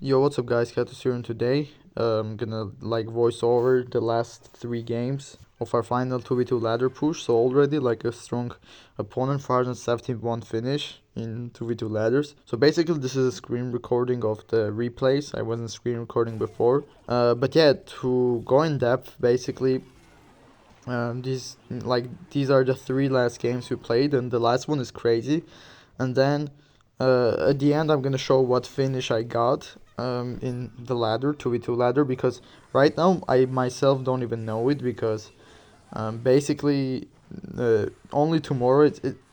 Yo, what's up guys, Katus here, and today I'm gonna voice over the last 3 games of our final 2v2 ladder push. So already a strong opponent, 471 finish in 2v2 ladders. So basically this is a screen recording of the replays. I wasn't screen recording before. But yeah, to go in depth, basically these are the 3 last games we played, and the last one is crazy. And then at the end, I'm gonna show what finish I got in the ladder, 2v2 ladder, because right now I myself don't even know it, because basically only tomorrow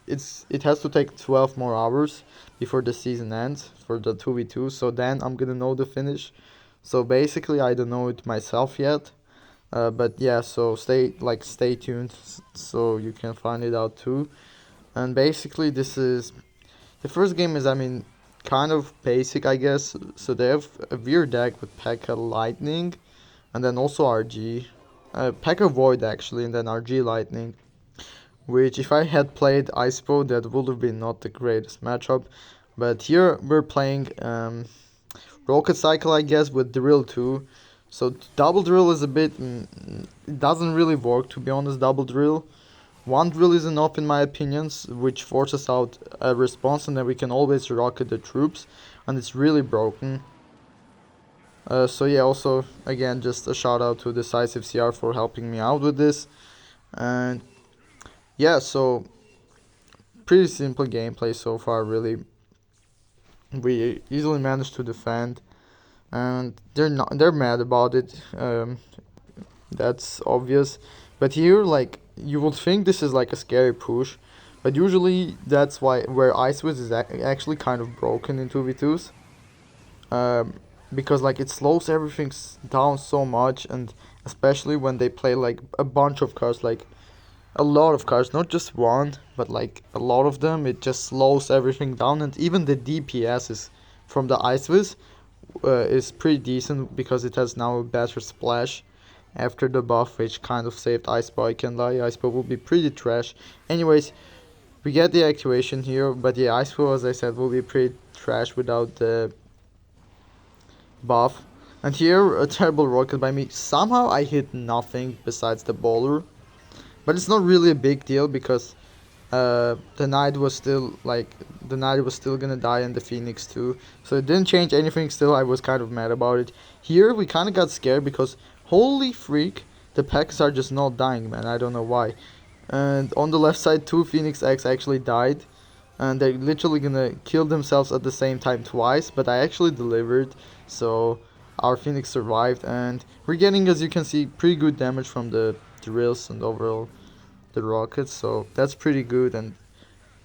it has to take 12 more hours before the season ends for the 2v2. So then I'm gonna know the finish. So basically I don't know it myself yet. But yeah, so stay tuned so you can find it out too. And basically this is the first game is, I mean, kind of basic, I guess. So they have a weird deck with P.E.K.K.A. Lightning, and then also RG. P.E.K.K.A. Void, actually, and then RG Lightning. Which, if I had played Icepo, that would have been not the greatest matchup. But here we're playing Rocket Cycle, I guess, with Drill too. So double drill is a bit, it doesn't really work, to be honest, double drill. One drill is enough in my opinions, which forces out a response, and then we can always rocket the troops, and it's really broken. So yeah, also again just a shout out to Decisive CR for helping me out with this. And yeah, so pretty simple gameplay so far, really. We easily managed to defend, and they're mad about it. That's obvious. But here, you would think this is like a scary push, but usually that's where Ice Wiz is actually kind of broken in 2v2s. Because it slows everything down so much, and especially when they play a bunch of cards, a lot of cards, not just one, but a lot of them, it just slows everything down. And even the DPS is from the Ice Wiz is pretty decent, because it has now a better splash after the buff, which kind of saved Iceboy. I can lie, Iceboy will be pretty trash. Anyways, we get the activation here, but yeah, Iceboy, as I said, will be pretty trash without the buff. And here, a terrible rocket by me. Somehow I hit nothing besides the bowler, but it's not really a big deal, because the knight was still gonna die, and the phoenix too, so it didn't change anything. Still, I was kind of mad about it. Here we kind of got scared, because holy freak, the packs are just not dying, man. I don't know why. And on the left side, 2 Phoenix X actually died, and they're literally gonna kill themselves at the same time twice, but I actually delivered, so our Phoenix survived. And we're getting, as you can see, pretty good damage from the drills and overall the rockets, so that's pretty good. And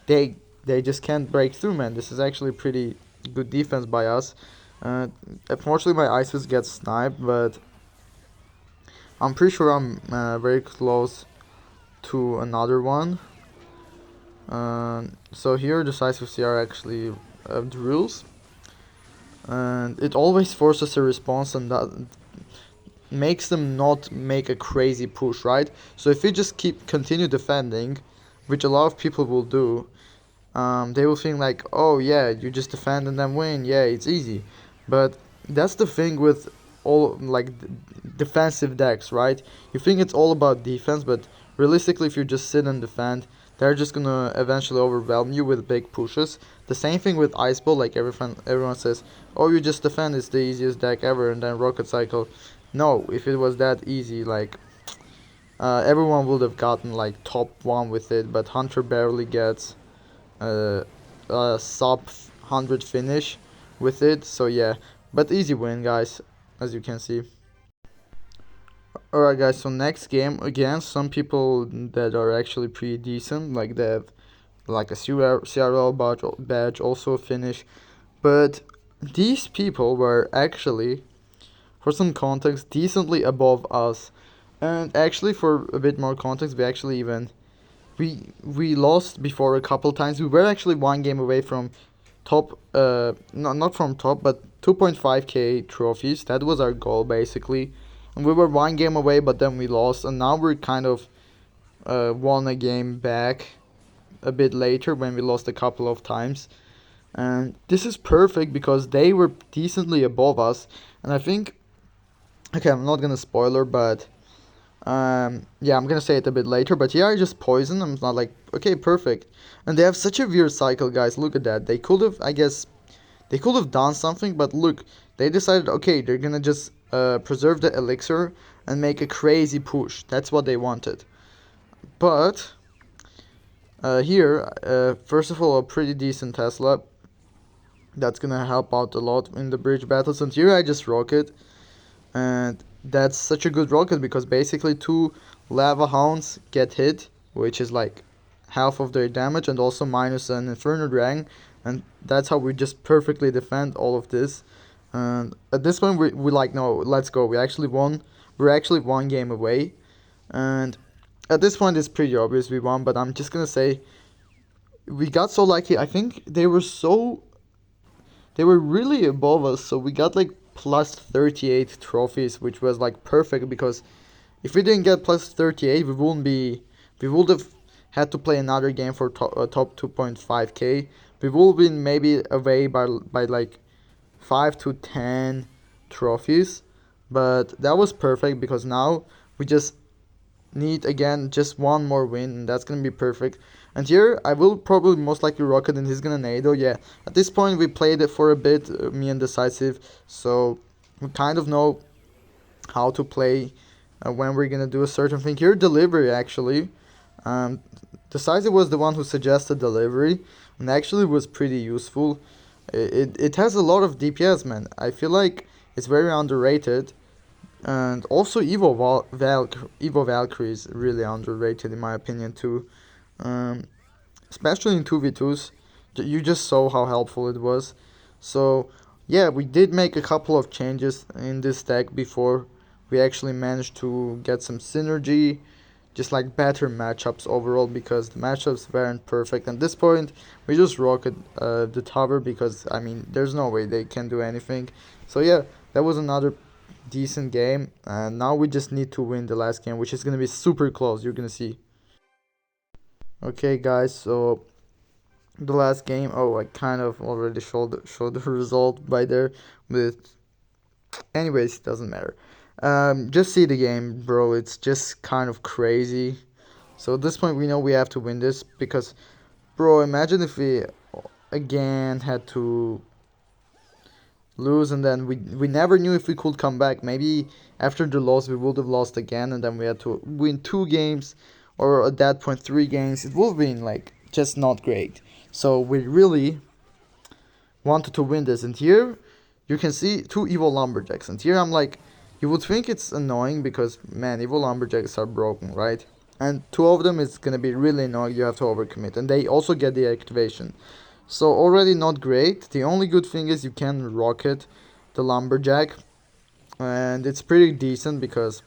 they just can't break through, man. This is actually pretty good defense by us. Unfortunately, my Isis gets sniped, but I'm pretty sure I'm very close to another one. So here, Decisive CR actually drills, and it always forces a response, and that makes them not make a crazy push, right? So if we just continue defending, which a lot of people will do, they will think like, oh yeah, you just defend and then win, yeah, it's easy. But that's the thing with all defensive decks, right? You think it's all about defense, but realistically, if you just sit and defend, they're just gonna eventually overwhelm you with big pushes. The same thing with Ice Ball, everyone says, oh, you just defend, it's the easiest deck ever, and then Rocket Cycle. No, if it was that easy, everyone would have gotten top 1 with it, but Hunter barely gets a sub 100 finish with it. So yeah, but easy win, guys, as you can see. Alright guys, so next game, again, some people that are actually pretty decent, they have a CRL badge, also a finish. But these people were actually, for some context, decently above us. And actually, for a bit more context, we lost before a couple times. We were actually 1 game away from top, not from top, but 2.5k trophies. That was our goal, basically. And we were 1 game away, but then we lost, and now we're kind of won a game back a bit later when we lost a couple of times. And this is perfect because they were decently above us. And I think, okay, I'm not gonna spoiler, but yeah, I'm gonna say it a bit later. But yeah, I just poison. I'm not like, okay, perfect. And they have such a weird cycle, guys. Look at that. They could have, I guess, they could have done something, but look, they decided, okay, they're gonna just preserve the elixir and make a crazy push. That's what they wanted. But here, first of all, a pretty decent Tesla. That's gonna help out a lot in the bridge battles. And here I just rocket, and that's such a good rocket because basically two lava hounds get hit, which is like half of their damage, and also minus an Inferno Dragon, and that's how we just perfectly defend all of this. And at this point, we like, no, let's go. We actually won. We're actually one game away, and at this point, it's pretty obvious we won. But I'm just gonna say we got so lucky. I think they were really above us, so we got like plus 38 trophies, which was like perfect because if we didn't get plus 38, we would have had to play another game for top 2.5k. We would have been maybe away by like 5 to 10 trophies, but that was perfect because now we just need again just one more win, and that's gonna be perfect. And here I will probably most likely rocket, and he's gonna nado. Yeah, at this point we played it for a bit, me and Decisive, so we kind of know how to play when we're gonna do a certain thing. Here, delivery actually. Um, Decisive was the one who suggested delivery, and actually was pretty useful. It has a lot of DPS, man. I feel like it's very underrated. And also Evo Valkyrie is really underrated in my opinion too. Um, Especially in 2v2s. You just saw how helpful it was. So yeah, we did make a couple of changes in this deck before we actually managed to get some synergy, just like better matchups overall because the matchups weren't perfect. At this point, we just rocket the tower because I mean there's no way they can do anything. So yeah, that was another decent game, and now we just need to win the last game, which is gonna be super close. You're gonna see. Okay, guys, so the last game. Oh, I kind of already showed the result by there, but anyways, it doesn't matter. Just see the game, bro. It's just kind of crazy. So at this point, we know we have to win this because, bro, imagine if we again had to lose and then we never knew if we could come back. Maybe after the loss we would have lost again and then we had to win 2 games or at that point 3 games. It would have been like just not great. So we really wanted to win this, and here you can see 2 evil lumberjacks, and here I'm like, you would think it's annoying because man, evil lumberjacks are broken, right? And 2 of them is gonna be really annoying. You have to overcommit, and they also get the activation. So already not great. The only good thing is you can rocket the lumberjack, and it's pretty decent because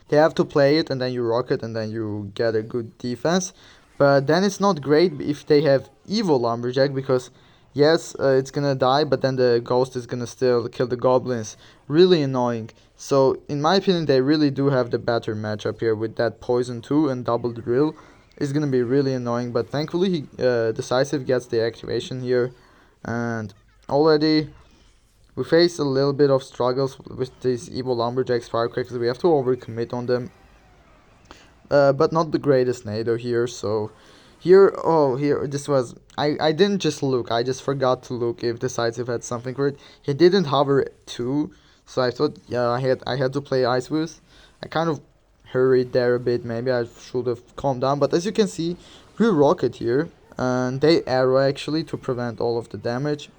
they have to play it and then you rocket and then you get a good defense. But then it's not great if they have evil lumberjack because yes, it's gonna die, but then the ghost is gonna still kill the goblins. Really annoying. So in my opinion, they really do have the better matchup here with that poison 2 and double drill. It's gonna be really annoying, but thankfully Decisive gets the activation here, and already we face a little bit of struggles with these evil lumberjacks firecrackers. We have to overcommit on them, but not the greatest nado here. So here, oh here, this was I didn't just look. I just forgot to look if Decisive had something for it. He didn't hover too, so I thought yeah I had to play Ice Boost. I kind of hurried there a bit. Maybe I should have calmed down. But as you can see, we rocket here, and they arrow actually to prevent all of the damage.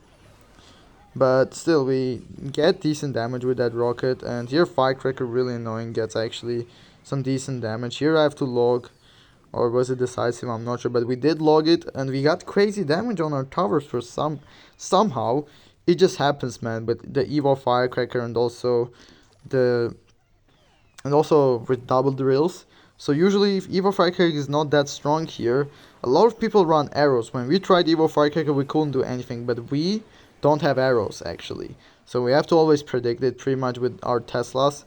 But still, we get decent damage with that rocket, and here Firecracker really annoying gets actually some decent damage. Here I have to log, or was it Decisive? I'm not sure, but we did log it, and we got crazy damage on our towers for somehow. It just happens, man. But the evil Firecracker the and also with double drills. So usually if Evo Firecracker is not that strong here, a lot of people run arrows. When we tried Evo Firecracker we couldn't do anything, but we don't have arrows actually. So we have to always predict it pretty much with our Teslas.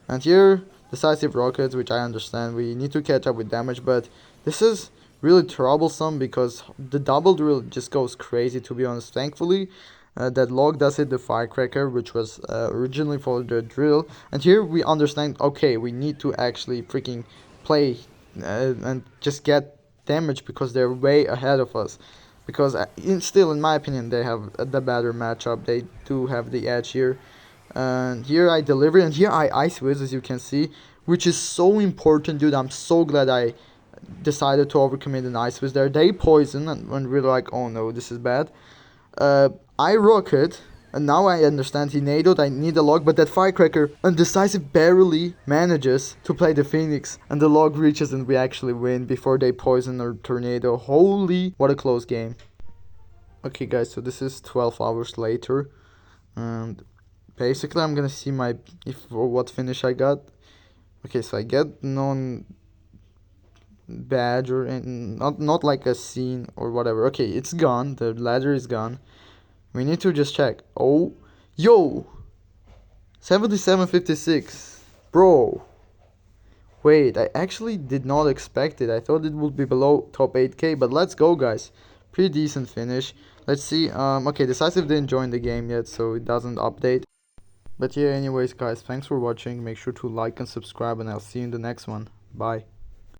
And here, decisive rockets, which I understand, we need to catch up with damage, but this is really troublesome because the double drill just goes crazy, to be honest. Thankfully, that log does hit the firecracker, which was originally for the drill. And here we understand, okay, we need to actually freaking play and just get damage because they're way ahead of us. Because still, in my opinion, they have the better matchup. They do have the edge here. And here I deliver, and here I ice whiz, as you can see, which is so important, dude. I'm so glad I decided to overcommit an ice whiz there. They poison, and when we're like, oh no, this is bad. I rocket, and now I understand he nadoed. I need a log, but that firecracker and Decisive barely manages to play the Phoenix, and the log reaches, and we actually win before they poison or tornado. Holy, what a close game. Okay, guys, so this is 12 hours later, and basically I'm gonna see my what finish I got. Okay, so I get non badge or not like a scene or whatever. Okay, it's gone. The ladder is gone. We need to just check. Oh, yo, 77.56, bro. Wait, I actually did not expect it. I thought it would be below top 8k, but let's go, guys. Pretty decent finish. Let's see. Okay, Decisive didn't join the game yet, so it doesn't update. But yeah, anyways, guys, thanks for watching. Make sure to like and subscribe, and I'll see you in the next one. Bye.